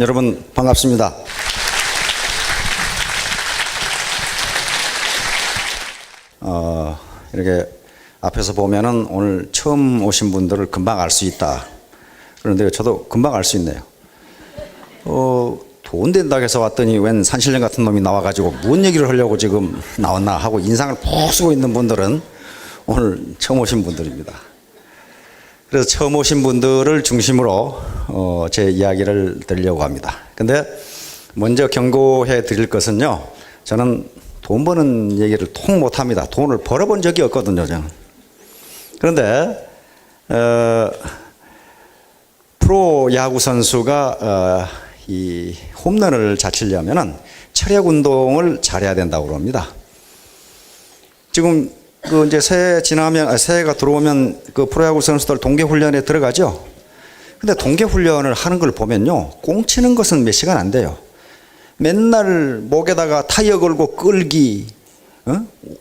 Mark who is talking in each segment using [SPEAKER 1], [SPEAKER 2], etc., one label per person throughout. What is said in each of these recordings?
[SPEAKER 1] 여러분 반갑습니다. 이렇게 앞에서 보면은 오늘 처음 오신 분들을 금방 알 수 있다. 그런데 저도 금방 알 수 있네요. 돈 된다고 해서 왔더니 웬 산신령 같은 놈이 나와가지고 뭔 얘기를 하려고 지금 나왔나 하고 인상을 푹 쓰고 있는 분들은 오늘 처음 오신 분들입니다. 그래서 처음 오신 분들을 중심으로 제 이야기를 드리려고 합니다. 근데 먼저 경고해 드릴 것은요, 저는 돈 버는 얘기를 통 못합니다. 돈을 벌어본 적이 없거든요, 저는. 그런데 프로야구 선수가 이 홈런을 잘 치려면은 체력 운동을 잘해야 된다고 그럽니다. 지금 이제 새해가 들어오면 그 프로야구 선수들 동계 훈련에 들어가죠. 근데 동계 훈련을 하는 걸 보면요, 꽁치는 것은 몇 시간 안 돼요. 맨날 목에다가 타이어 걸고 끌기,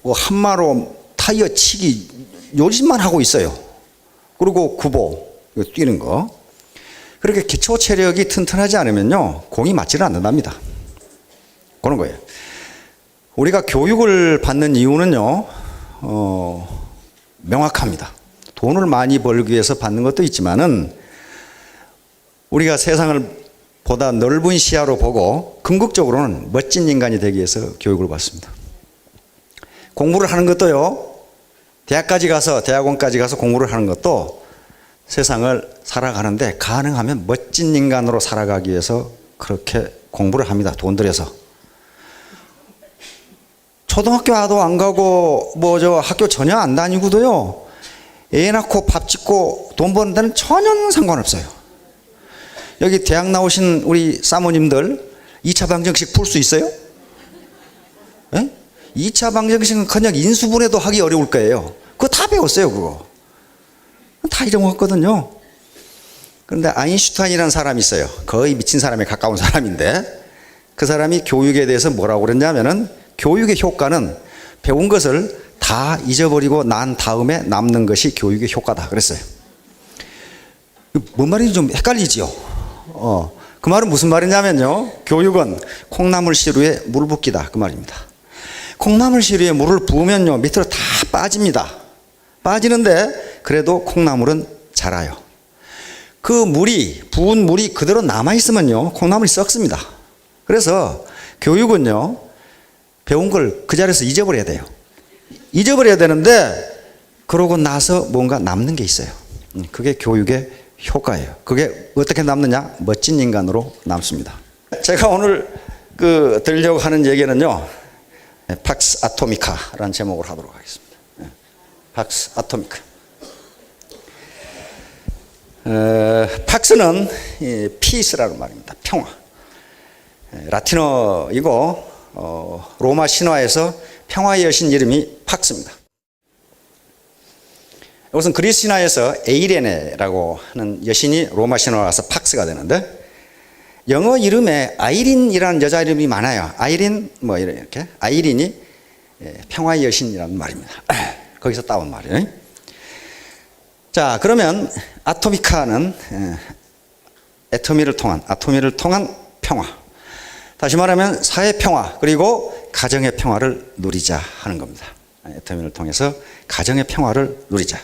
[SPEAKER 1] 한마로 타이어 치기, 요즘만 하고 있어요. 그리고 구보, 뛰는 거. 그렇게 기초 체력이 튼튼하지 않으면요, 공이 맞지를 않는답니다. 그런 거예요. 우리가 교육을 받는 이유는요, 명확합니다. 돈을 많이 벌기 위해서 받는 것도 있지만은 우리가 세상을 보다 넓은 시야로 보고 궁극적으로는 멋진 인간이 되기 위해서 교육을 받습니다. 공부를 하는 것도요, 대학원까지 가서 공부를 하는 것도 세상을 살아가는데 가능하면 멋진 인간으로 살아가기 위해서 그렇게 공부를 합니다. 돈 들여서. 초등학교도 안 가고 학교 전혀 안 다니고도요, 애 낳고 밥 짓고 돈 버는 데는 전혀 상관없어요. 여기 대학 나오신 우리 사모님들 2차 방정식 풀 수 있어요? 예? 2차 방정식은 그냥 인수분해도 하기 어려울 거예요. 그거 다 배웠어요. 그거 다 잊어먹었거든요. 그런데 아인슈타인이라는 사람이 있어요. 거의 미친 사람에 가까운 사람인데, 그 사람이 교육에 대해서 뭐라고 그랬냐면은, 교육의 효과는 배운 것을 다 잊어버리고 난 다음에 남는 것이 교육의 효과다 그랬어요. 뭔 말인지 좀 헷갈리지요. 그 말은 무슨 말이냐면요, 교육은 콩나물 시루에 물 붓기다 그 말입니다. 콩나물 시루에 물을 부으면요, 밑으로 다 빠집니다. 빠지는데 그래도 콩나물은 자라요. 그 부은 물이 그대로 남아있으면요, 콩나물이 썩습니다. 그래서 교육은요, 배운 걸 그 자리에서 잊어버려야 돼요. 잊어버려야 되는데 그러고 나서 뭔가 남는 게 있어요. 그게 교육의 효과예요. 그게 어떻게 남느냐? 멋진 인간으로 남습니다. 제가 오늘 드리려고 하는 얘기는요, 팍스 아토미카라는 제목으로 하도록 하겠습니다. 팍스 아토미카. 팍스는 피스라는 말입니다. 평화. 라틴어이고 로마 신화에서 평화의 여신 이름이 팍스입니다. 이것은 그리스 신화에서 에이레네라고 하는 여신이 로마 신화에 와서 팍스가 되는데, 영어 이름에 아이린이라는 여자 이름이 많아요. 아이린 이렇게 아이린이 평화의 여신이라는 말입니다. 거기서 따온 말이에요. 자, 그러면 아토미카는 아토미를 통한 평화. 다시 말하면 사회 평화, 그리고 가정의 평화를 누리자 하는 겁니다. 애터미를 통해서 가정의 평화를 누리자.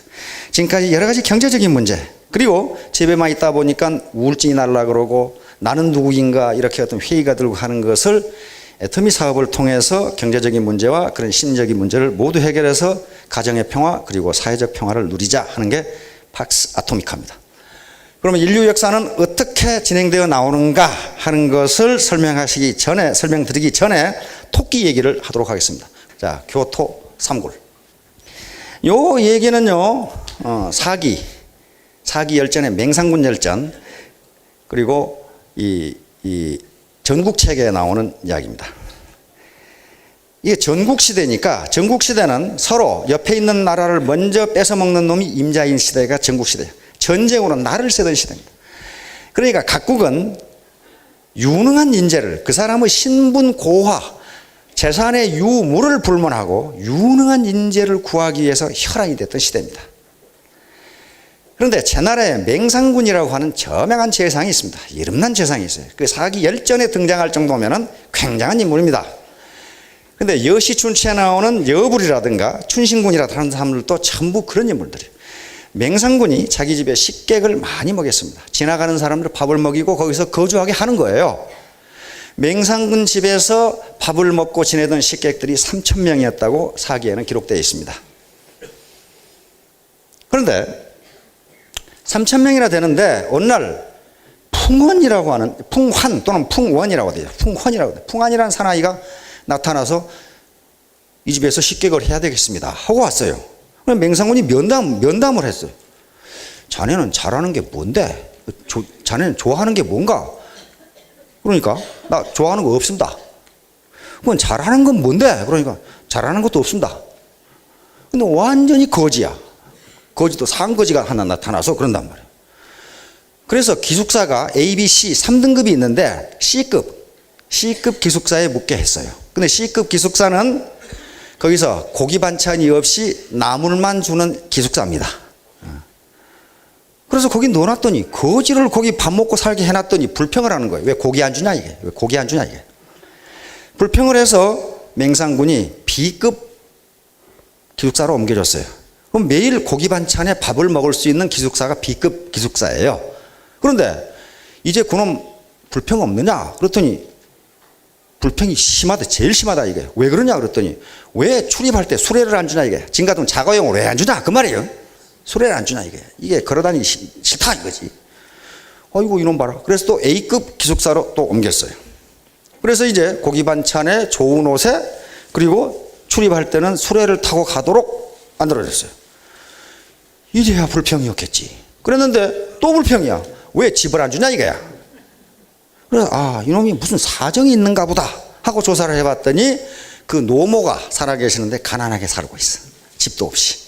[SPEAKER 1] 지금까지 여러 가지 경제적인 문제, 그리고 집에만 있다 보니까 우울증이 날라 그러고 나는 누구인가 이렇게 어떤 회의가 들고 하는 것을 애터미 사업을 통해서 경제적인 문제와 그런 심리적인 문제를 모두 해결해서 가정의 평화 그리고 사회적 평화를 누리자 하는 게 팍스 아토미카입니다. 그러면 인류 역사는 어떻게 진행되어 나오는가 하는 것을 설명드리기 전에 토끼 얘기를 하도록 하겠습니다. 자, 교토 삼골. 요 얘기는요, 사기 열전의 맹상군 열전, 그리고 이 전국체계에 나오는 이야기입니다. 이게 전국시대니까, 전국시대는 서로 옆에 있는 나라를 먼저 뺏어먹는 놈이 임자인 시대가 전국시대예요. 전쟁으로 나를 세던 시대입니다. 그러니까 각국은 유능한 인재를, 그 사람의 신분 고화, 재산의 유무를 불문하고 유능한 인재를 구하기 위해서 혈안이 됐던 시대입니다. 그런데 제나라에 맹상군이라고 하는 저명한 재상이 있습니다. 이름난 재상이 있어요. 그 사기 열전에 등장할 정도면은 굉장한 인물입니다. 근데 여시춘치에 나오는 여불이라든가 춘신군이라든가 하는 사람들도 전부 그런 인물들이에요. 맹상군이 자기 집에 식객을 많이 먹였습니다. 지나가는 사람들 밥을 먹이고 거기서 거주하게 하는 거예요. 맹상군 집에서 밥을 먹고 지내던 식객들이 3,000명이었다고 사기에는 기록되어 있습니다. 그런데 3,000명이나 되는데 어느 날 풍원이라고 하는, 풍환 또는 풍원이라고 돼요. 풍환이라고 돼요. 풍환이라는 사나이가 나타나서 이 집에서 식객을 해야 되겠습니다 하고 왔어요. 그럼 맹상군이 면담을 했어요. 자네는 잘하는 게 뭔데? 자네는 좋아하는 게 뭔가? 그러니까 나 좋아하는 거 없습니다. 그건 잘하는 건 뭔데? 그러니까 잘하는 것도 없습니다. 근데 완전히 거지야. 거지도 상거지가 하나 나타나서 그런단 말이에요. 그래서 기숙사가 A, B, C 3등급이 있는데 C급 기숙사에 묵게 했어요. 근데 C급 기숙사는 거기서 고기 반찬이 없이 나물만 주는 기숙사입니다. 그래서 거기 넣어놨더니 거지를 거기 밥 먹고 살게 해놨더니 불평을 하는 거예요. 왜 고기 안 주냐 이게. 왜 고기 안 주냐 이게. 불평을 해서 맹상군이 B급 기숙사로 옮겨줬어요. 그럼 매일 고기 반찬에 밥을 먹을 수 있는 기숙사가 B급 기숙사예요. 그런데 이제 그놈 불평 없느냐 그랬더니 불평이 심하다. 제일 심하다 이게. 왜 그러냐 그랬더니 왜 출입할 때 수레를 안 주냐 이게. 진가동 자가용을 왜 안 주냐 그 말이에요. 수레를 안 주냐 이게. 이게 걸어다니기 싫다 이거지. 아이고 이놈 봐라. 그래서 또 A급 기숙사로 또 옮겼어요. 그래서 이제 고기 반찬에 좋은 옷에 그리고 출입할 때는 수레를 타고 가도록 만들어졌어요. 이제야 불평이었겠지. 그랬는데 또 불평이야. 왜 집을 안 주냐 이거야. 그래서 이놈이 무슨 사정이 있는가 보다 하고 조사를 해봤더니 그 노모가 살아계시는데 가난하게 살고 있어. 집도 없이.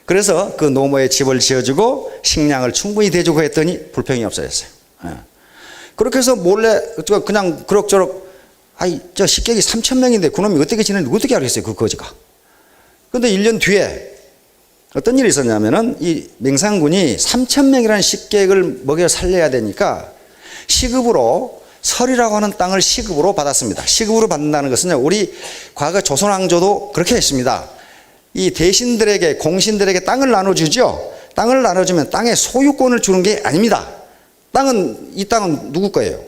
[SPEAKER 1] 그래서 그 노모의 집을 지어주고 식량을 충분히 대주고 했더니 불평이 없어졌어요. 그렇게 해서 몰래 그냥 그럭저럭 저 식객이 3,000명인데 그놈이 어떻게 지내는지 어떻게 알겠어요 그 거지가. 그런데 1년 뒤에 어떤 일이 있었냐면은 이 맹상군이 3,000명이라는 식객을 먹여 살려야 되니까 시급으로 설이라고 하는 땅을 시급으로 받았습니다. 시급으로 받는다는 것은 우리 과거 조선왕조도 그렇게 했습니다. 이 대신들에게 공신들에게 땅을 나눠주죠. 땅을 나눠주면 땅의 소유권을 주는 게 아닙니다. 이 땅은 누구 거예요?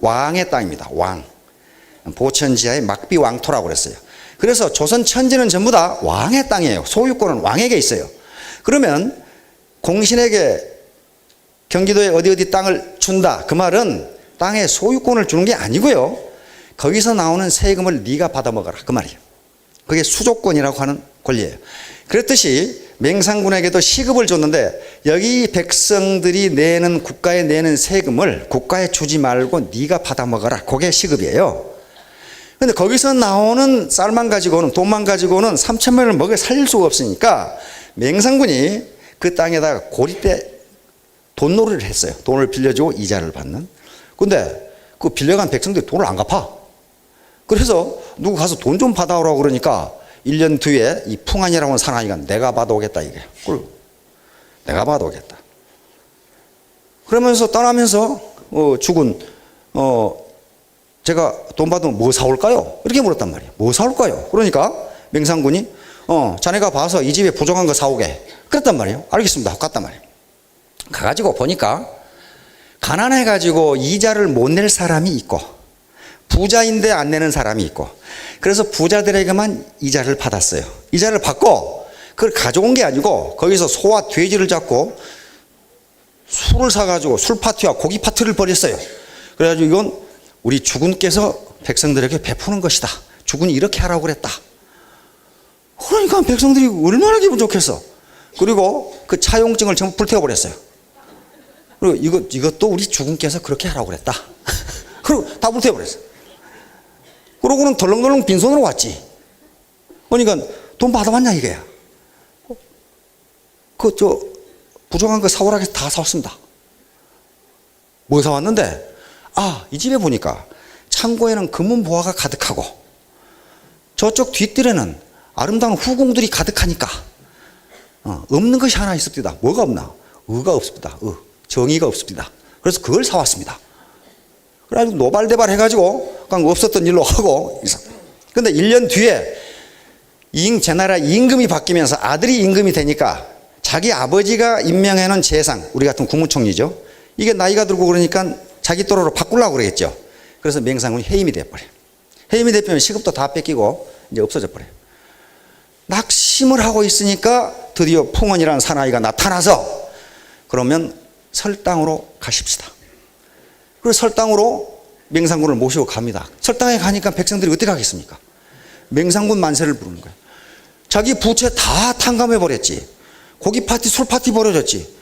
[SPEAKER 1] 왕의 땅입니다. 왕. 보천지하의 막비 왕토라고 그랬어요. 그래서 조선 천지는 전부 다 왕의 땅이에요. 소유권은 왕에게 있어요. 그러면 공신에게 경기도에 어디 땅을 준다. 그 말은 땅의 소유권을 주는 게 아니고요. 거기서 나오는 세금을 네가 받아먹어라. 그 말이에요. 그게 수조권이라고 하는 권리예요. 그랬듯이 맹상군에게도 시급을 줬는데 여기 백성들이 내는 국가에 내는 세금을 국가에 주지 말고 네가 받아먹어라. 그게 시급이에요. 근데 거기서 나오는 쌀만 가지고는 돈만 가지고는 3,000명을 먹여 살릴 수가 없으니까 맹상군이 그 땅에다가 고리때 돈놀이를 했어요. 돈을 빌려주고 이자를 받는. 근데 그 빌려간 백성들이 돈을 안 갚아. 그래서 누구 가서 돈 좀 받아오라고 그러니까 1년 뒤에 이 풍한이라고 하는 사나이가 내가 받아오겠다 이게. 내가 받아오겠다. 그러면서 떠나면서 죽은 제가 돈 받으면 뭐 사올까요? 이렇게 물었단 말이에요. 뭐 사올까요? 그러니까 맹상군이 자네가 봐서 이 집에 부족한 거 사오게. 그랬단 말이에요. 알겠습니다. 갔단 말이에요. 가가지고 보니까 가난해가지고 이자를 못 낼 사람이 있고 부자인데 안 내는 사람이 있고 그래서 부자들에게만 이자를 받았어요. 이자를 받고 그걸 가져온 게 아니고 거기서 소와 돼지를 잡고 술을 사가지고 술 파티와 고기 파티를 벌였어요. 그래가지고 이건 우리 주군께서 백성들에게 베푸는 것이다. 주군이 이렇게 하라고 그랬다. 그러니까 백성들이 얼마나 기분 좋겠어. 그리고 그 차용증을 전부 불태워버렸어요. 그리고 이것도 우리 주군께서 그렇게 하라고 그랬다. 그리고 다 불태워버렸어요. 그러고는 덜렁덜렁 빈손으로 왔지. 그러니까 돈 받아왔냐 이게야. 부족한 거 사오라 해서 다 사왔습니다. 뭐 사왔는데 이 집에 보니까 창고에는 금은 보화가 가득하고 저쪽 뒷뜰에는 아름다운 후궁들이 가득하니까 없는 것이 하나 있습니다. 뭐가 없나? 의가 없습니다. 정의가 없습니다. 그래서 그걸 사왔습니다. 그래가지고 노발대발 해가지고 그냥 없었던 일로 하고. 근데 1년 뒤에 제나라 임금이 바뀌면서 아들이 임금이 되니까 자기 아버지가 임명해놓은 재상, 우리 같은 국무총리죠. 이게 나이가 들고 그러니까 자기 또래로 바꾸려고 그러겠죠. 그래서 맹상군이 해임이 돼버려요. 해임이 되면 시급도 다 뺏기고 이제 없어져 버려요. 낙심을 하고 있으니까 드디어 풍원이라는 사나이가 나타나서 그러면 설당으로 가십시다. 그래서 설당으로 맹상군을 모시고 갑니다. 설당에 가니까 백성들이 어떻게 하겠습니까? 맹상군 만세를 부르는 거예요. 자기 부채 다 탕감해 버렸지. 고기 파티, 술 파티 벌어졌지.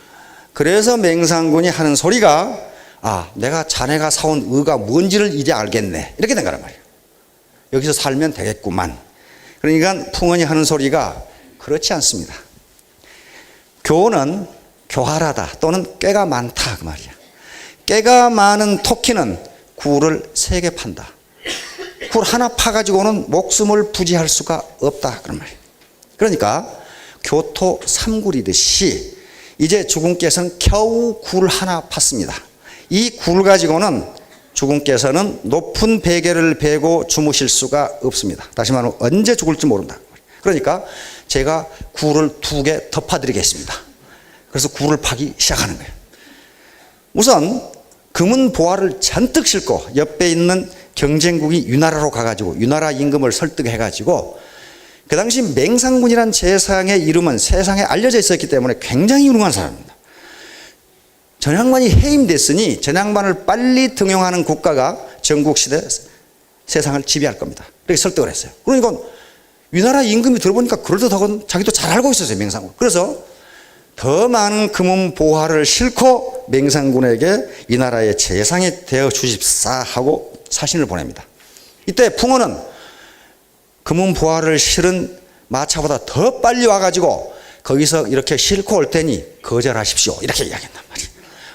[SPEAKER 1] 그래서 맹상군이 하는 소리가 내가 자네가 사온 의가 뭔지를 이제 알겠네. 이렇게 된 거란 말이에요. 여기서 살면 되겠구만. 그러니까 풍원이 하는 소리가 그렇지 않습니다. 교는 교활하다 또는 꾀가 많다 그 말이야. 꾀가 많은 토끼는 굴을 3개 판다. 굴 하나 파가지고는 목숨을 부지할 수가 없다 그런 말이에요. 그러니까 교토 3굴이듯이 이제 주군께서는 겨우 굴 하나 팠습니다. 이 굴 가지고는 주군께서는 높은 베개를 베고 주무실 수가 없습니다. 다시 말하면 언제 죽을지 모른다. 그러니까 제가 굴을 2개 더 파드리겠습니다. 그래서 굴을 파기 시작하는 거예요. 우선 금은 보화를 잔뜩 싣고 옆에 있는 경쟁국이 유나라로 가가지고 유나라 임금을 설득해가지고 그 당시 맹상군이란 재상의 이름은 세상에 알려져 있었기 때문에 굉장히 유능한 사람입니다. 전향반이 해임됐으니 전향반을 빨리 등용하는 국가가 전국시대 세상을 지배할 겁니다. 이렇게 설득을 했어요. 그러니까 위나라 임금이 들어보니까 그럴듯하고 자기도 잘 알고 있었어요, 맹상군. 그래서 더 많은 금은 보화를 싣고 맹상군에게 이 나라의 재상이 되어 주십사 하고 사신을 보냅니다. 이때 풍원은 금은 보화를 실은 마차보다 더 빨리 와가지고 거기서 이렇게 싣고 올 테니 거절하십시오. 이렇게 이야기한단 말이에요.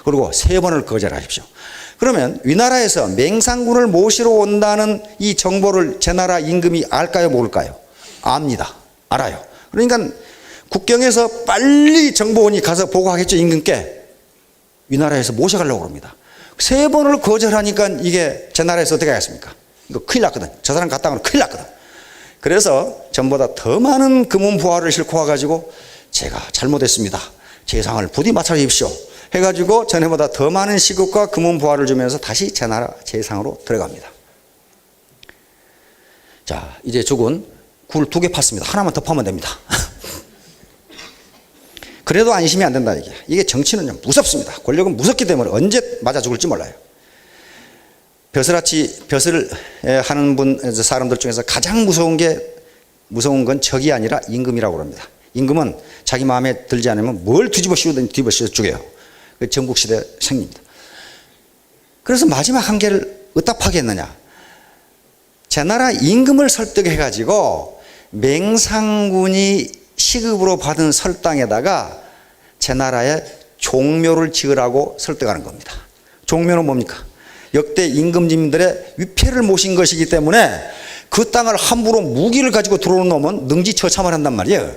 [SPEAKER 1] 그리고 3번을 거절하십시오. 그러면 위나라에서 맹상군을 모시러 온다는 이 정보를 제나라 임금이 알까요, 모를까요? 압니다. 알아요. 그러니까 국경에서 빨리 정보원이 가서 보고하겠죠, 임금께. 위나라에서 모셔가려고 합니다. 3번을 거절하니까 이게 제나라에서 어떻게 하겠습니까? 이거 큰일 났거든. 저 사람 갔다 오면 큰일 났거든. 그래서 전보다 더 많은 금은 보화를 싣고 와가지고 제가 잘못했습니다. 재상을 부디 맞춰 주십시오. 해가지고 전에보다 더 많은 시급과 금은 보화를 주면서 다시 제나라 재상으로 들어갑니다. 자, 이제 죽은 굴 2개 팠습니다. 하나만 더 파면 됩니다. 그래도 안심이 안 된다 이게. 이게 정치는 무섭습니다. 권력은 무섭기 때문에 언제 맞아 죽을지 몰라요. 벼슬을 하는 사람들 중에서 가장 무서운 건 적이 아니라 임금이라고 합니다. 임금은 자기 마음에 들지 않으면 뭘 뒤집어 씌우든 뒤집어 씌워 죽여요. 그 전국시대 생립니다. 그래서 마지막 한계를 어디다 파괴했느냐. 제나라 임금을 설득해가지고 맹상군이 시급으로 받은 설당에다가 제나라에 종묘를 지으라고 설득하는 겁니다. 종묘는 뭡니까? 역대 임금님들의 위패를 모신 것이기 때문에 그 땅을 함부로 무기를 가지고 들어오는 놈은 능지처참을 한단 말이에요.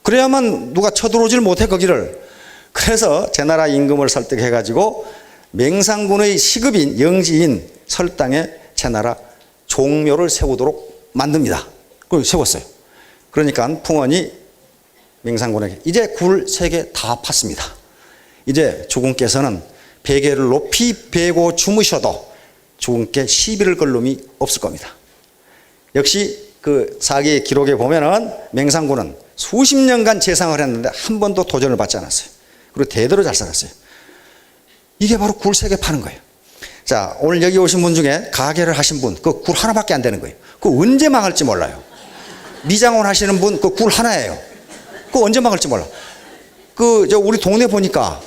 [SPEAKER 1] 그래야만 누가 쳐들어오질 못해 거기를. 그래서 제나라 임금을 설득해가지고 맹상군의 시급인 영지인 설당에 제나라 종묘를 세우도록 만듭니다. 그걸 세웠어요. 그러니까 풍원이 맹상군에게 이제 굴 3개 다 팠습니다. 이제 주군께서는 베개를 높이 베고 주무셔도 주군께 시비를 걸 놈이 없을 겁니다. 역시 그 사기 기록에 보면은 맹상군은 수십 년간 재상을 했는데 한 번도 도전을 받지 않았어요. 그리고 대대로 잘 살았어요. 이게 바로 굴 3개 파는 거예요. 자, 오늘 여기 오신 분 중에 가게를 하신 분, 그 굴 하나밖에 안 되는 거예요. 그거 언제 망할지 몰라요. 미장원 하시는 분, 그 굴 하나예요. 그거 언제 망할지 몰라. 우리 동네 보니까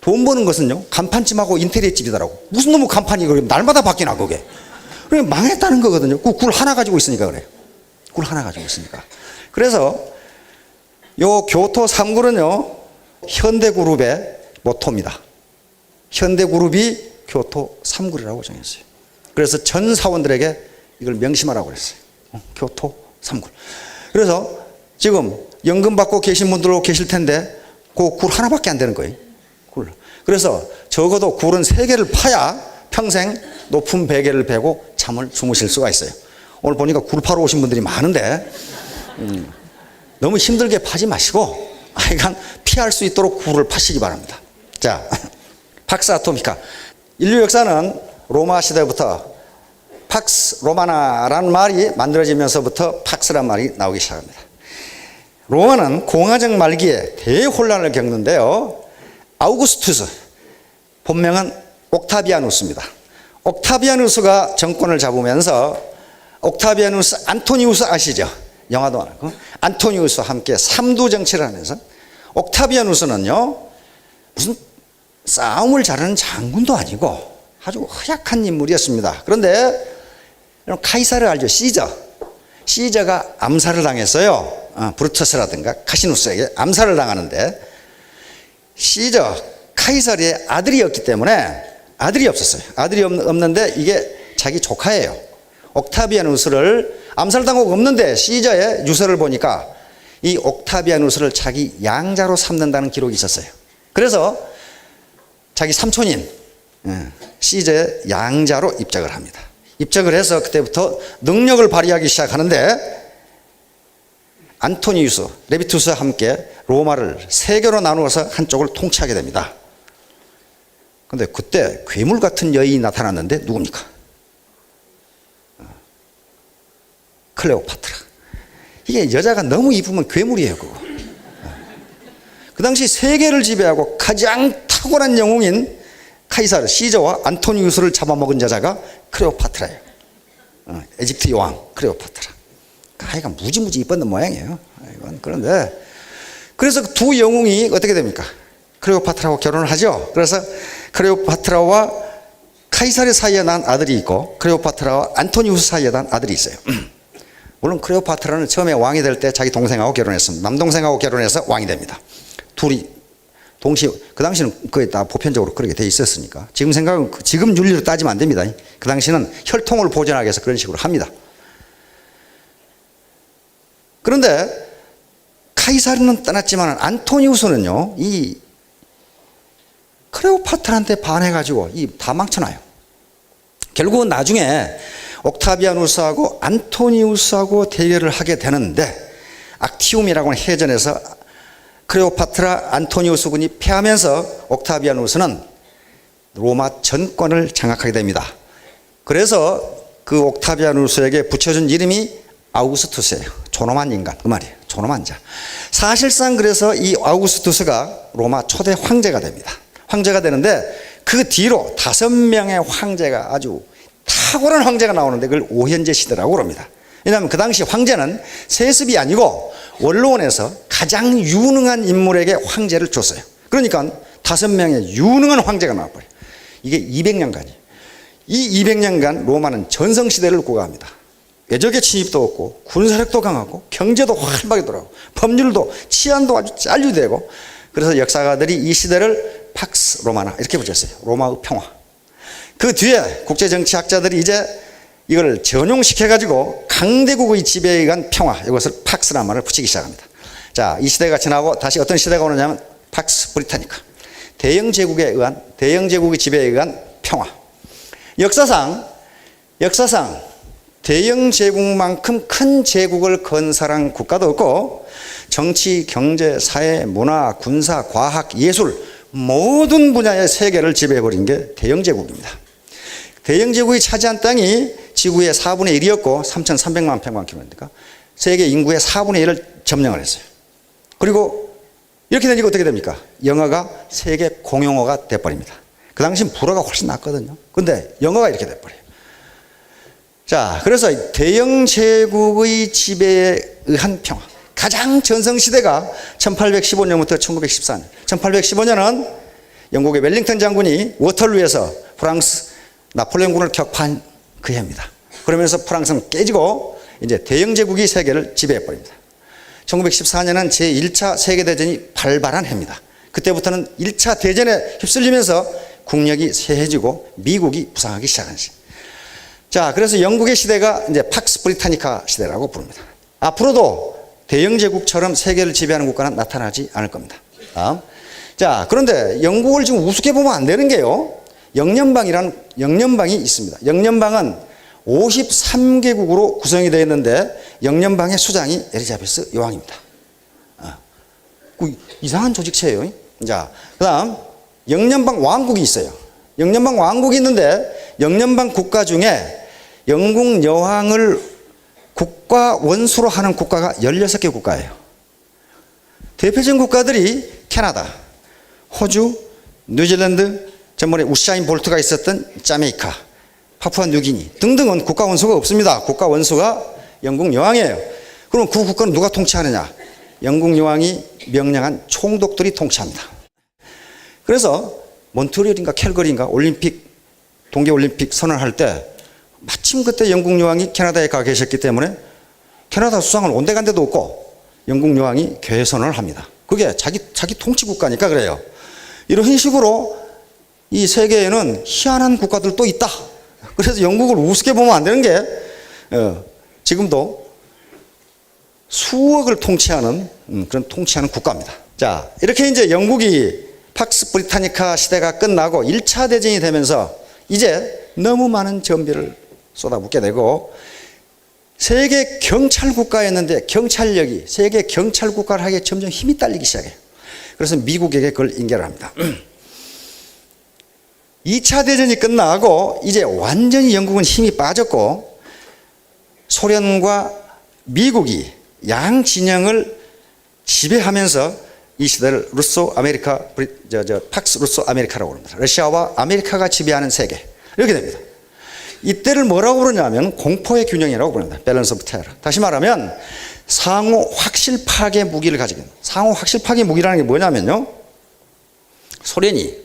[SPEAKER 1] 돈 버는 것은요, 간판집하고 인테리어 집이더라고. 무슨 놈의 간판이 날마다 바뀌나, 그게. 그래, 망했다는 거거든요. 그 굴 하나 가지고 있으니까 그래요. 굴 하나 가지고 있으니까. 그래서 요 교토 3굴은요, 현대그룹의 모토입니다. 현대그룹이 교토 3굴이라고 정했어요. 그래서 전 사원들에게 이걸 명심하라고 그랬어요. 교토 3굴. 그래서 지금 연금 받고 계신 분들도 계실 텐데 그 굴 하나밖에 안 되는 거예요. 굴. 그래서 적어도 굴은 3개를 파야 평생 높은 베개를 베고 잠을 주무실 수가 있어요. 오늘 보니까 굴 파러 오신 분들이 많은데 너무 힘들게 파지 마시고 하여간 피할 수 있도록 굴을 파시기 바랍니다. 자, 팍스 아토미카. 인류 역사는 로마 시대부터 팍스 로마나라는 말이 만들어지면서부터 팍스란 말이 나오기 시작합니다. 로마는 공화정 말기에 대혼란을 겪는데요. 아우구스투스, 본명은 옥타비아누스입니다. 옥타비아누스가 정권을 잡으면서 옥타비아누스 안토니우스 아시죠? 영화도 많고 안토니우스와 함께 삼두 정치를 하면서 옥타비아누스는요 무슨 싸움을 잘하는 장군도 아니고 아주 허약한 인물이었습니다. 그런데 카이사르 알죠? 시저가 암살을 당했어요. 브루투스라든가 카시누스에게 암살을 당하는데 카이사르의 아들이었기 때문에 아들이 없었어요. 아들이 없는데 이게 자기 조카예요. 옥타비아누스를 암살당하고 없는데 시저의 유서를 보니까 이 옥타비아누스를 자기 양자로 삼는다는 기록이 있었어요. 그래서 자기 삼촌인 시저의 양자로 입적을 합니다. 입적을 해서 그때부터 능력을 발휘하기 시작하는데 안토니우스, 레비투스와 함께 로마를 3개로 나누어서 한쪽을 통치하게 됩니다. 그런데 그때 괴물 같은 여인이 나타났는데 누굽니까? 클레오파트라. 이게 여자가 너무 이쁘면 괴물이에요, 그거. 그 당시 세계를 지배하고 가장 탁월한 영웅인 카이사르, 시저와 안토니우스를 잡아먹은 여자가 클레오파트라예요. 에집트 여왕 클레오파트라. 하여간 무지무지 이뻤던 모양이에요. 그런데 그래서 두 영웅이 어떻게 됩니까? 클레오파트라하고 결혼을 하죠. 그래서 클레오파트라와 카이사르 사이에 난 아들이 있고 클레오파트라와 안토니우스 사이에 난 아들이 있어요. 물론 클레오파트라는 처음에 왕이 될 때 자기 동생하고 결혼했습니다. 남동생하고 결혼해서 왕이 됩니다. 둘이 동시에, 그 당시는 거의 다 보편적으로 그렇게 돼 있었으니까. 지금 생각은, 지금 윤리로 따지면 안 됩니다. 그 당시는 혈통을 보존하기 위해서 그런 식으로 합니다. 그런데 카이사르는 떠났지만 안토니우스는요, 이 클레오파트라한테 반해가지고 다 망쳐놔요. 결국은 나중에 옥타비아누스하고 안토니우스하고 대결을 하게 되는데 악티움이라고 하는 해전에서 클레오파트라 안토니우스 군이 패하면서 옥타비아누스는 로마 전권을 장악하게 됩니다. 그래서 그 옥타비아누스에게 붙여준 이름이 아우구스투스예요. 존엄한 인간, 그 말이에요. 존엄한 자. 사실상 그래서 이 아우구스투스가 로마 초대 황제가 됩니다. 황제가 되는데 그 뒤로 5명의 황제가, 아주 탁월한 황제가 나오는데 그걸 오현제 시대라고 그럽니다. 왜냐하면 그 당시 황제는 세습이 아니고 원로원에서 가장 유능한 인물에게 황제를 줬어요. 그러니까 5명의 유능한 황제가 나와버려요. 이게 200년간이에요. 이 200년간 로마는 전성시대를 구가합니다. 외적의 침입도 없고 군사력도 강하고 경제도 활발하게 돌아가고 법률도 치안도 아주 짤류되고, 그래서 역사가들이 이 시대를 팍스 로마나 이렇게 붙였어요. 로마의 평화. 그 뒤에 국제정치학자들이 이제 이걸 전용시켜가지고 강대국의 지배에 의한 평화, 이것을 팍스라는 말을 붙이기 시작합니다. 자, 이 시대가 지나고 다시 어떤 시대가 오느냐면 팍스 브리타니카. 대영제국의 지배에 의한 평화. 역사상 대영제국만큼 큰 제국을 건설한 국가도 없고, 정치, 경제, 사회, 문화, 군사, 과학, 예술 모든 분야의 세계를 지배해버린 게 대영제국입니다. 대영제국이 차지한 땅이 지구의 4분의 1이었고 3,300만 평방킬로미터니까 세계 인구의 4분의 1을 점령을 했어요. 그리고 이렇게 되니까 어떻게 됩니까? 영어가 세계 공용어가 돼버립니다. 그 당시엔 불어가 훨씬 낫거든요. 근데 영어가 이렇게 돼버려요. 자, 그래서 대영제국의 지배에 의한 평화. 가장 전성시대가 1815년부터 1914년. 1815년은 영국의 웰링턴 장군이 워털루에서 프랑스 나폴레옹군을 격파한 그 해입니다. 그러면서 프랑스는 깨지고 이제 대영제국이 세계를 지배해버립니다. 1914년은 제1차 세계대전이 발발한 해입니다. 그때부터는 1차 대전에 휩쓸리면서 국력이 쇠해지고 미국이 부상하기 시작한 시. 자, 그래서 영국의 시대가 이제 팍스 브리타니카 시대라고 부릅니다. 앞으로도 대영제국처럼 세계를 지배하는 국가는 나타나지 않을 겁니다. 다음. 자, 그런데 영국을 지금 우습게 보면 안 되는 게요. 영연방이 있습니다. 영연방은 53개국으로 구성이 되어 있는데 영연방의 수장이 엘리자베스 여왕입니다. 이상한 조직체예요. 자, 그다음 영연방 왕국이 있어요. 영연방 왕국이 있는데 영연방 국가 중에 영국 여왕을 국가 원수로 하는 국가가 16개 국가예요. 대표적인 국가들이 캐나다, 호주, 뉴질랜드, 전번에 우사인 볼트가 있었던 자메이카, 파푸아 뉴기니 등등은 국가 원수가 없습니다. 국가 원수가 영국 여왕이에요. 그럼 그 국가는 누가 통치하느냐? 영국 여왕이 명령한 총독들이 통치합니다. 그래서 몬트리올인가 캘거리인가 올림픽, 동계올림픽 선언할 때 마침 그때 영국 여왕이 캐나다에 가 계셨기 때문에 캐나다 수상은 온데간데도 없고 영국 여왕이 개선을 합니다. 그게 자기 통치 국가니까 그래요. 이런 식으로 이 세계에는 희한한 국가들도 있다. 그래서 영국을 우습게 보면 안 되는 게 지금도 수억을 통치하는 그런 통치하는 국가입니다. 자, 이렇게 이제 영국이 팍스 브리타니카 시대가 끝나고 1차 대전이 되면서 이제 너무 많은 전비를 쏟아붓게 되고 세계 경찰 국가였는데 경찰력이 세계 경찰 국가를 하기에 점점 힘이 딸리기 시작해요. 그래서 미국에게 그걸 인계를 합니다. 2차 대전이 끝나고 이제 완전히 영국은 힘이 빠졌고 소련과 미국이 양 진영을 지배하면서 이 시대를 루소 아메리카, 팍스 루소 아메리카라고 합니다. 러시아와 아메리카가 지배하는 세계. 이렇게 됩니다. 이때를 뭐라고 부르냐면 공포의 균형이라고 부릅니다. 밸런스 오브 테러. 다시 말하면 상호 확실 파괴 무기를 가지고 있는. 상호 확실 파괴 무기라는 게 뭐냐면요. 소련이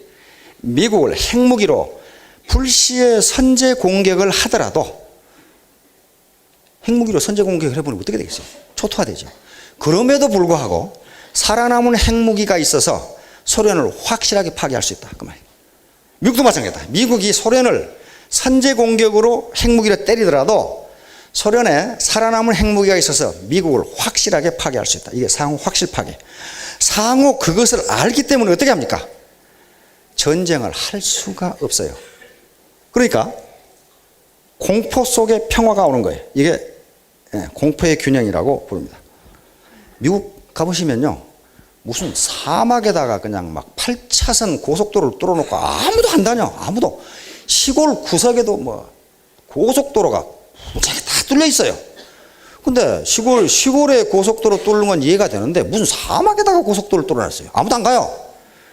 [SPEAKER 1] 미국을 핵무기로 불시에 선제 공격을 하더라도 핵무기로 선제 공격을 해보면 어떻게 되겠어요? 초토화되죠. 그럼에도 불구하고 살아남은 핵무기가 있어서 소련을 확실하게 파괴할 수 있다. 그 말이에요. 미국도 마찬가지다. 미국이 소련을 선제 공격으로 핵무기를 때리더라도 소련에 살아남은 핵무기가 있어서 미국을 확실하게 파괴할 수 있다. 이게 상호 확실 파괴. 상호 그것을 알기 때문에 어떻게 합니까? 전쟁을 할 수가 없어요. 그러니까 공포 속에 평화가 오는 거예요. 이게 공포의 균형이라고 부릅니다. 미국 가보시면요. 무슨 사막에다가 그냥 막 8차선 고속도로를 뚫어놓고 아무도 안 다녀. 아무도. 시골 구석에도 뭐 고속도로가 무지하게 다 뚫려 있어요. 근데 시골에 고속도로 뚫는 건 이해가 되는데 무슨 사막에다가 고속도로를 뚫어놨어요. 아무도 안 가요.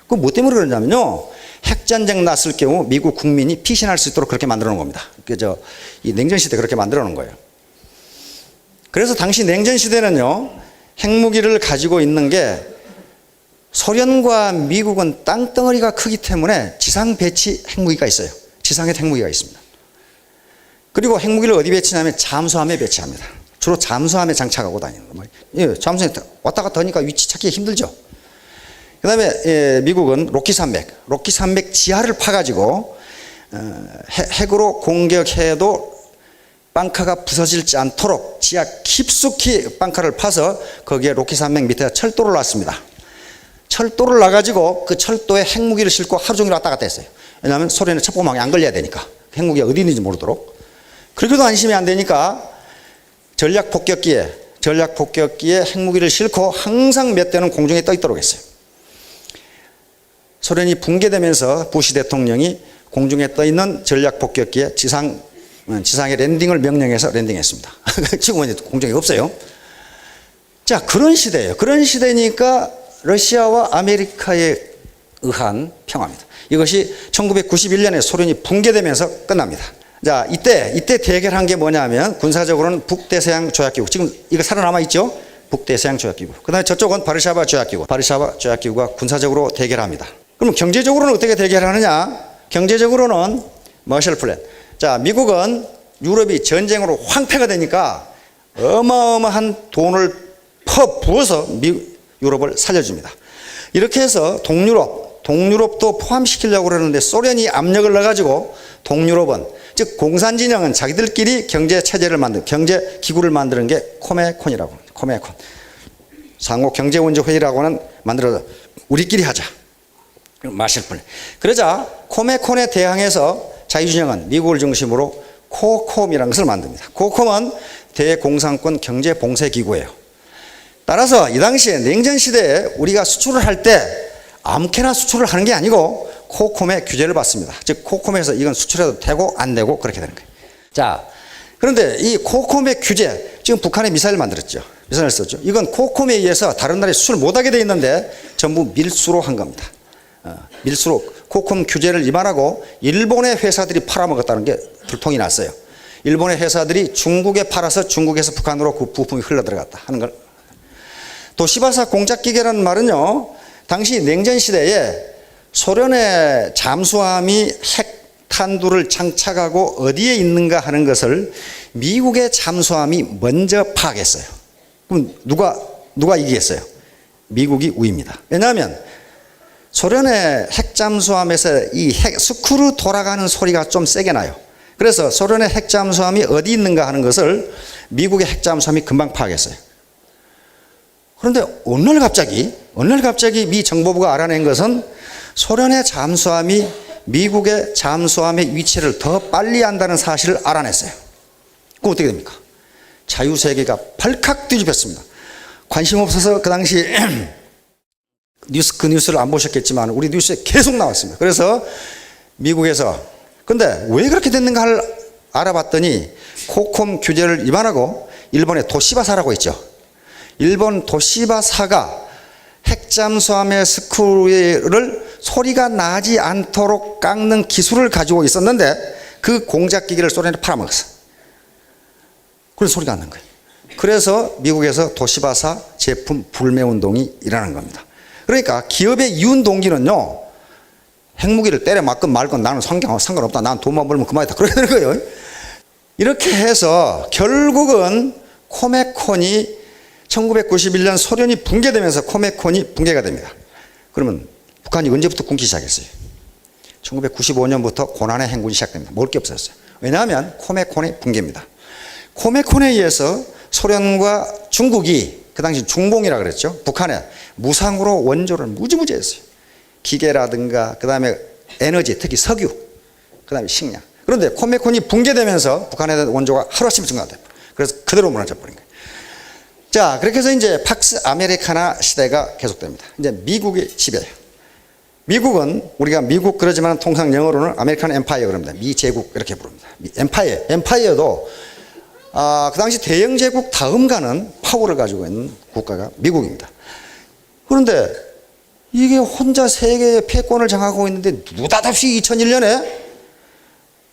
[SPEAKER 1] 그 뭐 때문에 그러냐면요. 핵전쟁 났을 경우 미국 국민이 피신할 수 있도록 그렇게 만들어 놓은 겁니다. 이 냉전시대 그렇게 만들어 놓은 거예요. 그래서 당시 냉전시대는요. 핵무기를 가지고 있는 게 소련과 미국은 땅덩어리가 크기 때문에 지상 배치 핵무기가 있어요. 지상에 핵무기가 있습니다. 그리고 핵무기를 어디 배치냐면 잠수함에 배치합니다. 주로 잠수함에 장착하고 다니는 거예요. 예, 잠수함에 왔다 갔다 하니까 위치 찾기가 힘들죠. 그 다음에 미국은 로키산맥 지하를 파가지고 핵으로 공격해도 빵카가 부서지지 않도록 지하 깊숙이 빵카를 파서 거기에 로키산맥 밑에 철도를 놨습니다. 철도를 놔가지고 그 철도에 핵무기를 싣고 하루 종일 왔다 갔다 했어요. 왜냐하면 소련의 첩보망에 안 걸려야 되니까. 핵무기가 어디 있는지 모르도록. 그렇게도 안심이 안 되니까 전략 폭격기에 핵무기를 싣고 항상 몇 대는 공중에 떠 있도록 했어요. 소련이 붕괴되면서 부시 대통령이 공중에 떠 있는 전략 폭격기에 지상에 랜딩을 명령해서 랜딩했습니다. 지금은 공중에 없어요. 자, 그런 시대예요. 그런 시대니까 러시아와 아메리카에 의한 평화입니다. 이것이 1991년에 소련이 붕괴되면서 끝납니다. 자, 이때 대결한 게 뭐냐면 군사적으로는 북대서양 조약기구. 지금 이거 살아남아 있죠? 북대서양 조약기구. 그 다음에 저쪽은 바르샤바 조약기구. 바르샤바 조약기구가 군사적으로 대결합니다. 그럼 경제적으로는 어떻게 대결하느냐? 경제적으로는 머셜 플랜. 자, 미국은 유럽이 전쟁으로 황폐가 되니까 어마어마한 돈을 퍼부어서 유럽을 살려줍니다. 이렇게 해서 동유럽도 포함시키려고 그러는데 소련이 압력을 넣어가지고 동유럽은, 즉 공산진영은 자기들끼리 경제체제를 경제기구를 만드는 게 코메콘이라고 합니다. 코메콘. 상호 경제원조회의라고는 만들어서 우리끼리 하자. 마실 뿐. 그러자 코메콘에 대항해서 자유진영은 미국을 중심으로 코콤이라는 것을 만듭니다. 코콤은 대공산권 경제봉쇄기구예요. 따라서 이 당시에 냉전시대에 우리가 수출을 할 때 아무렇게나 수출을 하는 게 아니고 코콤의 규제를 받습니다. 즉 코콤에서 이건 수출해도 되고 안 되고 그렇게 되는 거예요. 자, 그런데 이 코콤의 규제, 지금 북한에 미사일 만들었죠. 미사일 썼죠. 이건 코콤에 의해서 다른 나라에 수출 못하게 돼 있는데 전부 밀수로 한 겁니다. 밀수로 코콤 규제를 위반하고 일본의 회사들이 팔아먹었다는 게 들통이 났어요. 일본의 회사들이 중국에 팔아서 중국에서 북한으로 그 부품이 흘러들어갔다 하는 걸. 도시바사 공작기계라는 말은요, 당시 냉전시대에 소련의 잠수함이 핵탄두를 장착하고 어디에 있는가 하는 것을 미국의 잠수함이 먼저 파악했어요. 그럼 누가 이기겠어요? 미국이 우위입니다. 왜냐하면 소련의 핵잠수함에서 이 스크루 돌아가는 소리가 좀 세게 나요. 그래서 소련의 핵잠수함이 어디 있는가 하는 것을 미국의 핵잠수함이 금방 파악했어요. 그런데 어느 날 갑자기 미 정보부가 알아낸 것은 소련의 잠수함이 미국의 잠수함의 위치를 더 빨리 안다는 사실을 알아냈어요. 그럼 어떻게 됩니까? 자유세계가 발칵 뒤집혔습니다. 관심 없어서 그 당시 그 뉴스를 안 보셨겠지만 우리 뉴스에 계속 나왔습니다. 그래서 미국에서 근데 왜 그렇게 됐는가를 알아봤더니 코콤 규제를 위반하고 일본의 도시바사라고 있죠. 일본 도시바사가 핵잠수함의 스크루를 소리가 나지 않도록 깎는 기술을 가지고 있었는데 그 공작기기를 소련에 팔아먹었어. 그래서 소리가 안 난 거예요. 그래서 미국에서 도시바사 제품 불매운동이 일어난 겁니다. 그러니까 기업의 이윤 동기는요, 핵무기를 때려 맞건 말건 나는 상관없다. 난 돈만 벌면 그만이다. 그렇게 되는 거예요. 이렇게 해서 결국은 코메콘이 1991년 소련이 붕괴되면서 코메콘이 붕괴가 됩니다. 그러면 북한이 언제부터 굶기 시작했어요? 1995년부터 고난의 행군이 시작됩니다. 먹을 게 없었어요. 왜냐하면 코메콘의 붕괴입니다. 코메콘에 의해서 소련과 중국이 그 당시 중봉이라고 그랬죠. 북한에 무상으로 원조를 무지무지 했어요. 기계라든가 그 다음에 에너지, 특히 석유, 그 다음에 식량. 그런데 코메콘이 붕괴되면서 북한에 대한 원조가 하루아침에 증가돼요. 그래서 그대로 무너져 버린 거예요. 자, 그렇게 해서 이제 팍스 아메리카나 시대가 계속됩니다. 이제 미국의 지배예요. 미국은 우리가 미국 그러지만 통상 영어로는 아메리칸 엠파이어 그럽니다. 미 제국 이렇게 부릅니다. 엠파이어도 그 당시 대영 제국 다음 가는 파워를 가지고 있는 국가가 미국입니다. 그런데 이게 혼자 세계의 패권을 장악하고 있는데 느닷없이 2001년에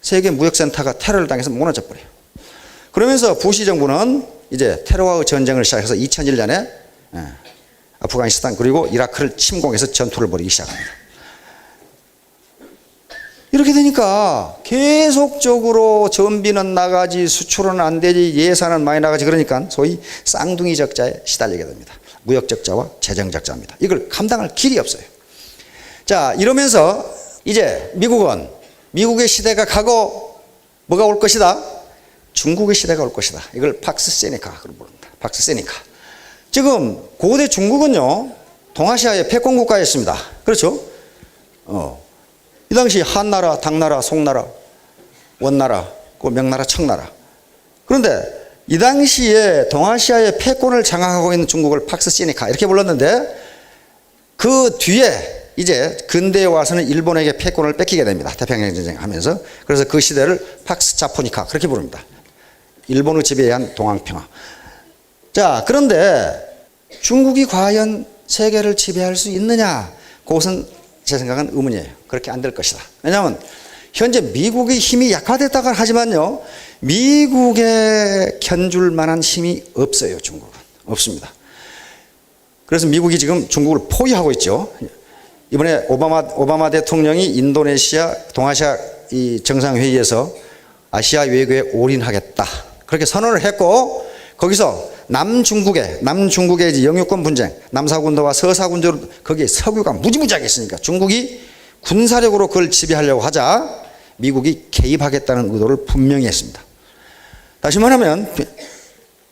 [SPEAKER 1] 세계 무역센터가 테러를 당해서 무너져 버려요. 그러면서 부시 정부는 이제 테러와의 전쟁을 시작해서 2001년에 아프가니스탄 그리고 이라크를 침공해서 전투를 벌이기 시작합니다. 이렇게 되니까 계속적으로 전비는 나가지 수출은 안 되지 예산은 많이 나가지 그러니까 소위 쌍둥이 적자에 시달리게 됩니다. 무역 적자와 재정 적자입니다. 이걸 감당할 길이 없어요. 자, 이러면서 이제 미국의 시대가 가고 뭐가 올 것이다? 중국의 시대가 올 것이다. 이걸 팍스 세니카라고 부릅니다. 팍스 세니카. 지금 고대 중국은요, 동아시아의 패권 국가였습니다. 그렇죠? 이 당시 한나라, 당나라, 송나라, 원나라, 명나라, 청나라. 그런데 이 당시에 동아시아의 패권을 장악하고 있는 중국을 팍스 세니카 이렇게 불렀는데 그 뒤에 이제 근대에 와서는 일본에게 패권을 뺏기게 됩니다. 태평양 전쟁 하면서. 그래서 그 시대를 팍스 자포니카 그렇게 부릅니다. 일본의 지배에 의한 동학평화. 자, 그런데 중국이 과연 세계를 지배할 수 있느냐? 그것은 제 생각은 의문이에요. 그렇게 안 될 것이다. 왜냐하면 현재 미국의 힘이 약화됐다고 하지만요, 미국에 견줄 만한 힘이 없어요. 중국은 없습니다. 그래서 미국이 지금 중국을 포위하고 있죠. 이번에 오바마 대통령이 인도네시아 동아시아 이 정상회의에서 아시아 외교에 올인하겠다 그렇게 선언을 했고, 거기서 남중국의 이제 영유권 분쟁, 남사군도와 서사군도 거기에 석유가 무지무지하게 있으니까 중국이 군사력으로 그걸 지배하려고 하자 미국이 개입하겠다는 의도를 분명히 했습니다. 다시 말하면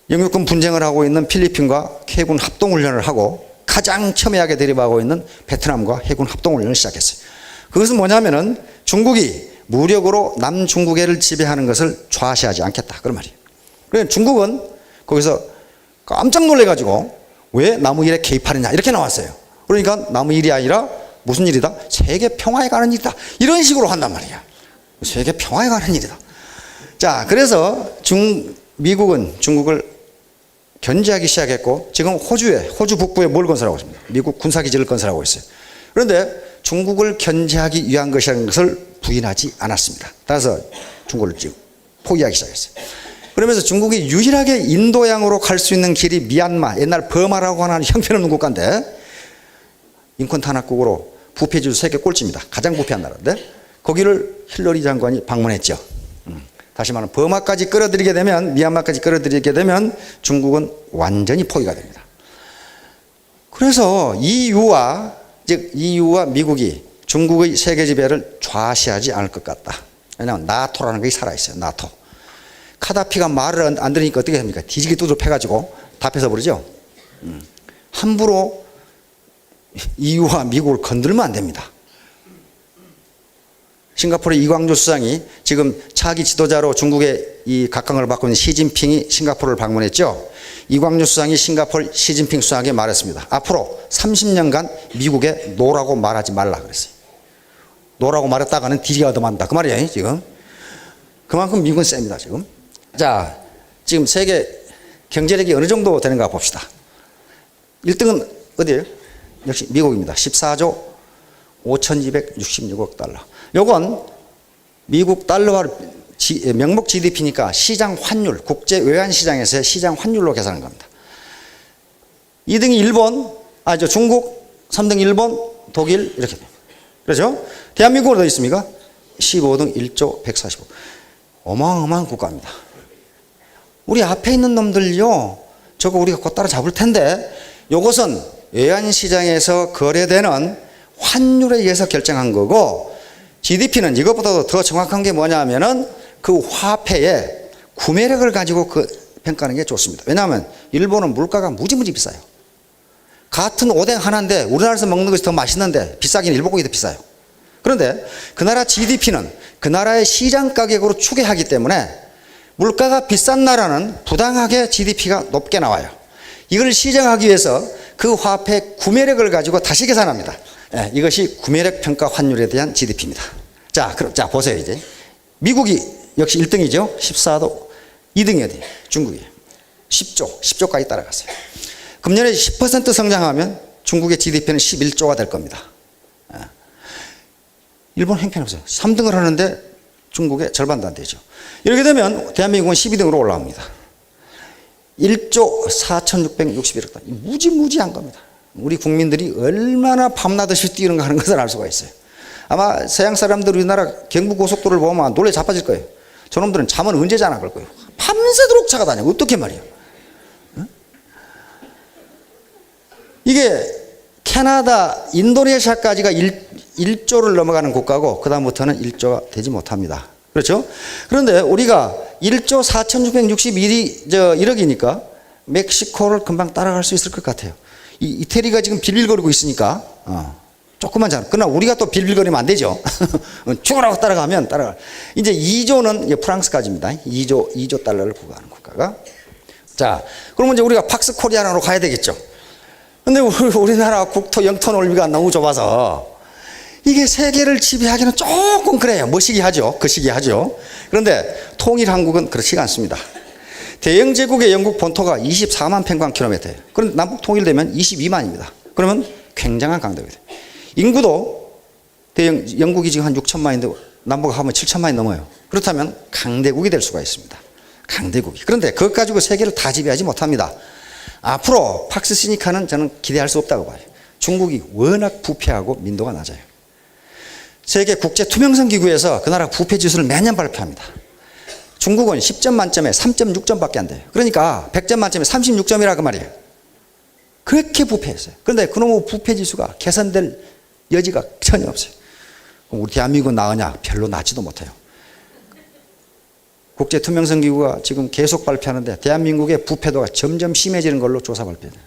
[SPEAKER 1] 영유권 분쟁을 하고 있는 필리핀과 해군 합동훈련을 하고 가장 첨예하게 대립하고 있는 베트남과 해군 합동훈련을 시작했어요. 그것은 뭐냐면은 중국이 무력으로 남중국해를 지배하는 것을 좌시하지 않겠다, 그런 말이에요. 그러니까 중국은 거기서 깜짝 놀래가지고 왜 남의 일에 개입하느냐 이렇게 나왔어요. 그러니까 남의 일이 아니라 무슨 일이다? 세계 평화에 가는 일이다, 이런 식으로 한단 말이야. 세계 평화에 가는 일이다. 자, 그래서 미국은 중국을 견제하기 시작했고, 지금 호주 북부에 뭘 건설하고 있습니다. 미국 군사기지를 건설하고 있어요. 그런데 중국을 견제하기 위한 것이라는 것을 부인하지 않았습니다. 따라서 중국을 지금 포기하기 시작했어요. 그러면서 중국이 유일하게 인도양으로 갈 수 있는 길이 미얀마, 옛날 버마라고 하는 형편없는 국가인데, 인권 탄압국으로 부패지수 세계 꼴찌입니다. 가장 부패한 나라인데, 거기를 힐러리 장관이 방문했죠. 다시 말하면 버마까지 끌어들이게 되면, 미얀마까지 끌어들이게 되면 중국은 완전히 포기가 됩니다. 그래서 EU와 미국이 중국의 세계 지배를 좌시하지 않을 것 같다. 왜냐하면 나토라는 것이 살아있어요. 나토. 카다피가 말을 안 들으니까 어떻게 합니까? 뒤지게 두드려 패가지고 다 뺏어버리죠. 함부로 EU와 미국을 건들면 안 됩니다. 싱가포르의 이광주 수상이 지금 차기 지도자로 중국의 이 각광을 받고 있는 시진핑이 싱가포르를 방문했죠. 이광주 수상이 싱가포르 시진핑 수상에게 말했습니다. 앞으로 30년간 미국에 노라고 말하지 말라 그랬어요. 노라고 말했다가는 뒤지게 얻어맞는다, 그 말이에요. 지금 그만큼 미국은 셉니다. 지금. 자, 지금 세계 경제력이 어느 정도 되는가 봅시다. 1등은 어디예요? 역시 미국입니다. 14조 5,266억 달러. 요건 미국 달러화 명목 GDP니까 시장 환율, 국제 외환 시장에서의 시장 환율로 계산한 겁니다. 2등이 일본, 중국, 3등 일본, 독일 이렇게 됩니다. 그렇죠? 대한민국은 어디 있습니까? 15등 1조 145. 어마어마한 국가입니다. 우리 앞에 있는 놈들요, 저거 우리가 곧 따라잡을 텐데, 이것은 외환 시장에서 거래되는 환율에 의해서 결정한 거고, GDP는 이것보다도 더 정확한 게 뭐냐면은 그 화폐의 구매력을 가지고 평가하는 게 좋습니다. 왜냐하면 일본은 물가가 무지무지 비싸요. 같은 오뎅 하나인데 우리나라에서 먹는 것이 더 맛있는데 비싸긴 일본 고기 더 비싸요. 그런데 그 나라 GDP는 그 나라의 시장 가격으로 추계하기 때문에 물가가 비싼 나라는 부당하게 GDP가 높게 나와요. 이걸 시정하기 위해서 그 화폐 구매력을 가지고 다시 계산합니다. 이것이 구매력 평가 환율에 대한 GDP입니다. 자, 보세요. 이제 미국이 역시 1등이죠. 14도. 2등이 어디? 중국이 10조까지 따라갔어요. 금년에 10% 성장하면 중국의 GDP는 11조가 될 겁니다. 일본 형편없어요. 3등을 하는데 중국의 절반도 안 되죠. 이렇게 되면 대한민국은 12등으로 올라옵니다. 1조 4,661억 원. 무지무지한 겁니다. 우리 국민들이 얼마나 밤낮없이 뛰는가 하는 것을 알 수가 있어요. 아마 서양 사람들 우리나라 경부고속도로를 보면 놀래 자빠질 거예요. 저놈들은 잠은 언제 자나 그럴 거예요. 밤새도록 차가 다녀. 어떻게 말이에요. 응? 이게 캐나다, 인도네시아까지가 1조를 넘어가는 국가고 그 다음부터는 1조가 되지 못합니다. 그렇죠? 그런데 우리가 1조 4,661억이니까 멕시코를 금방 따라갈 수 있을 것 같아요. 이태리가 지금 빌빌거리고 있으니까 조금만 잘. 그러나 우리가 또 빌빌거리면 안 되죠. 죽으라고 따라가면 따라가. 이제 2조는 프랑스까지입니다. 2조 달러를 부과하는 국가가. 자, 그러면 이제 우리가 팍스 코리아로 가야 되겠죠. 근데 우리나라 국토 영토 넓이가 너무 좁아서 이게 세계를 지배하기는 조금 그래요. 멋이기 하죠. 거시기 하죠. 그런데 통일 한국은 그렇지가 않습니다. 대영 제국의 영국 본토가 24만 평방킬로미터예요. 그런데 남북 통일되면 22만입니다. 그러면 굉장한 강대국이 돼요. 인구도 영국이 지금 한 6천만인데 남북 하면 7천만이 넘어요. 그렇다면 강대국이 될 수가 있습니다. 강대국이. 그런데 그것 가지고 세계를 다 지배하지 못합니다. 앞으로 팍스 시니카는 저는 기대할 수 없다고 봐요. 중국이 워낙 부패하고 민도가 낮아요. 세계 국제 투명성 기구에서 그 나라 부패 지수를 매년 발표합니다. 중국은 10점 만점에 3.6점밖에 안 돼요. 그러니까 100점 만점에 36점이라 그 말이에요. 그렇게 부패했어요. 그런데 그놈의 부패 지수가 개선될 여지가 전혀 없어요. 그럼 우리 대한민국은 나으냐? 별로 나지도 못해요. 국제투명성기구가 지금 계속 발표하는데 대한민국의 부패도가 점점 심해지는 걸로 조사 발표돼요.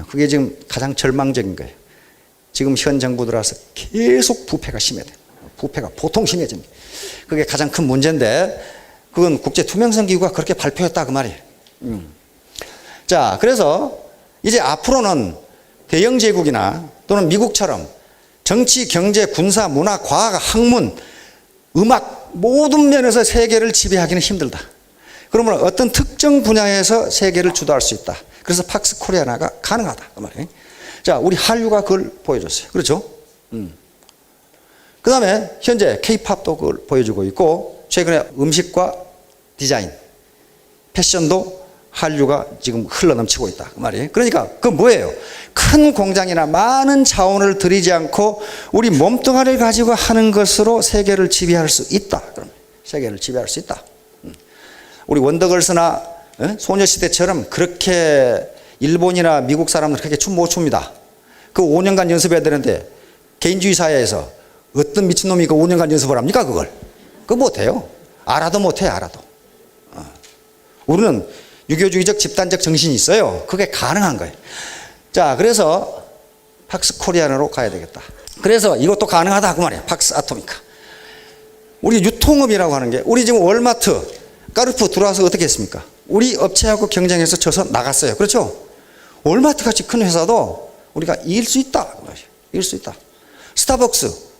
[SPEAKER 1] 그게 지금 가장 절망적인 거예요. 지금 현 정부 들어와서 계속 부패가 심해져요. 부패가 보통 심해집니다. 그게 가장 큰 문제인데 그건 국제투명성기구가 그렇게 발표했다 그 말이에요. 자, 그래서 이제 앞으로는 대영 제국이나 또는 미국처럼 정치, 경제, 군사, 문화, 과학, 학문, 음악 모든 면에서 세계를 지배하기는 힘들다. 그러면 어떤 특정 분야에서 세계를 주도할 수 있다. 그래서 팍스 코리아나가 가능하다 그 말이에요. 자, 우리 한류가 그걸 보여줬어요. 그렇죠? 그 다음에 현재 K-팝도 그걸 보여주고 있고 최근에 음식과 디자인, 패션도 한류가 지금 흘러넘치고 있다 그 말이에요. 그러니까 그 뭐예요? 큰 공장이나 많은 자원을 들이지 않고 우리 몸뚱아리를 가지고 하는 것으로 세계를 지배할 수 있다. 그럼 세계를 지배할 수 있다. 우리 원더걸스나 소녀시대처럼 그렇게 일본이나 미국 사람들 그렇게 춤 못 춥니다. 그 5년간 연습해야 되는데 개인주의 사회에서 어떤 미친놈이 그 5년간 연습을 합니까 그걸? 그거 못해요. 알아도 못해 알아도. 우리는 유교주의적 집단적 정신이 있어요. 그게 가능한 거예요. 자, 그래서 팍스 코리안으로 가야 되겠다. 그래서 이것도 가능하다 그 말이에요. 팍스 아토미카. 우리 유통업이라고 하는 게 우리 지금 월마트, 까르푸 들어와서 어떻게 했습니까? 우리 업체하고 경쟁해서 져서 나갔어요. 그렇죠? 월마트 같이 큰 회사도 우리가 이길 수 있다. 그 말이에요. 이길 수 있다. 스타벅스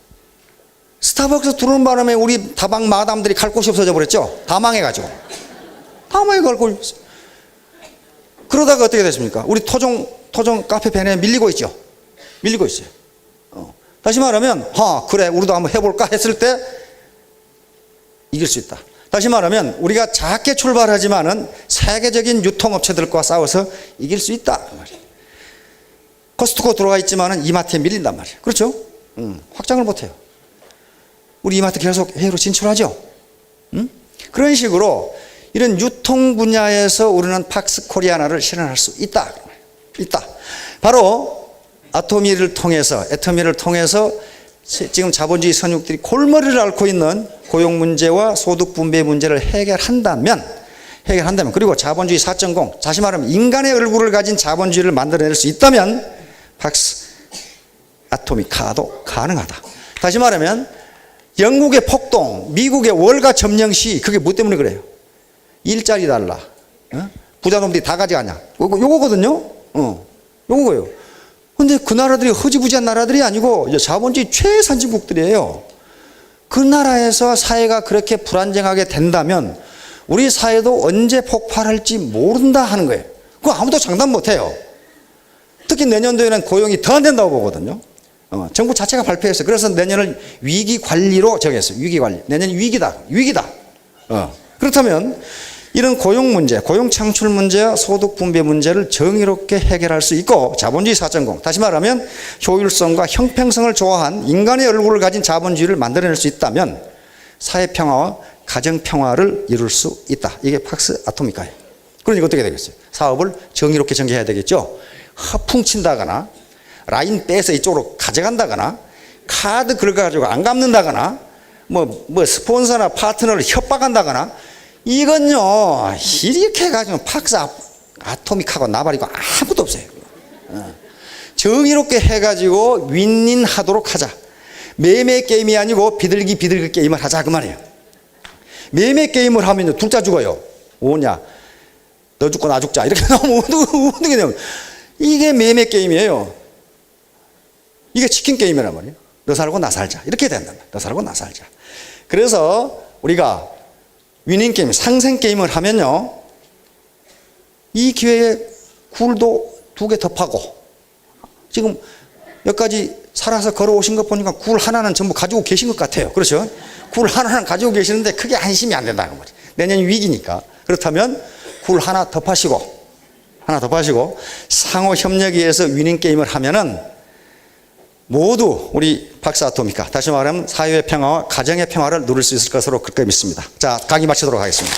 [SPEAKER 1] 들어오는 바람에 우리 다방 마담들이 갈 곳이 없어져 버렸죠? 다 망해가지고. 다 망해가지고. 그러다가 어떻게 됐습니까? 우리 토종 카페 벤에 밀리고 있죠? 밀리고 있어요. 다시 말하면, 그래, 우리도 한번 해볼까 했을 때 이길 수 있다. 다시 말하면, 우리가 작게 출발하지만은 세계적인 유통업체들과 싸워서 이길 수 있다. 코스트코 들어가 있지만은 이마트에 밀린단 말이에요. 그렇죠? 확장을 못해요. 우리 이마트 계속 해외로 진출하죠? 그런 식으로 이런 유통 분야에서 우리는 팍스 코리아나를 실현할 수 있다. 바로 애터미를 통해서 지금 자본주의 선육들이 골머리를 앓고 있는 고용 문제와 소득 분배 문제를 해결한다면 그리고 자본주의 4.0 다시 말하면 인간의 얼굴을 가진 자본주의를 만들어낼 수 있다면 팍스 아토미카도 가능하다. 다시 말하면 영국의 폭동, 미국의 월가 점령 시 그게 뭐 때문에 그래요? 일자리 달라. 부자놈들이 다 가져가냐. 요거거든요. 요거예요. 근데 그 나라들이 허지부지한 나라들이 아니고 자본주의 최선진국들이에요. 그 나라에서 사회가 그렇게 불안정하게 된다면 우리 사회도 언제 폭발할지 모른다 하는 거예요. 그거 아무도 장담 못해요. 특히 내년도에는 고용이 더 안 된다고 보거든요. 정부 자체가 발표했어요. 그래서 내년을 위기관리로 정했어요. 위기관리. 내년이 위기다. 그렇다면 이런 고용 문제, 고용 창출 문제와 소득 분배 문제를 정의롭게 해결할 수 있고 자본주의 4.0 다시 말하면 효율성과 형평성을 조화한 인간의 얼굴을 가진 자본주의를 만들어낼 수 있다면 사회평화와 가정평화를 이룰 수 있다. 이게 팍스 아토미카예요. 그러니까 어떻게 되겠어요? 사업을 정의롭게 전개해야 되겠죠. 허풍친다거나 라인 빼서 이쪽으로 가져간다거나 카드 긁어가지고 안 갚는다거나 뭐 스폰서나 파트너를 협박한다거나 이건요 이렇게 해가지고 팍스 아토믹하고 나발이고 아무것도 없어요. 정의롭게 해가지고 윈윈하도록 하자. 매매 게임이 아니고 비둘기 게임을 하자 그 말이에요. 매매 게임을 하면 둘 다 죽어요. 뭐냐 너 죽고 나 죽자 이렇게 나오면 어떻게 되면 이게 매매 게임이에요. 이게 치킨 게임이란 말이에요. 너 살고 나 살자 이렇게 된단 말이에요. 너 살고 나 살자. 그래서 우리가 위닝 게임, 상생 게임을 하면요 이 기회에 굴도 2개 더 파고 지금 여기까지 살아서 걸어오신 것 보니까 굴 하나는 전부 가지고 계신 것 같아요. 그렇죠? 굴 하나는 가지고 계시는데 크게 안심이 안 된다는 거죠. 내년이 위기니까. 그렇다면 굴 하나 더 파시고 상호 협력에 의해서 위닝 게임을 하면은 모두 우리 팍스 아토미카 다시 말하면 사회의 평화와 가정의 평화를 누릴 수 있을 것으로 그렇게 믿습니다. 자, 강의 마치도록 하겠습니다.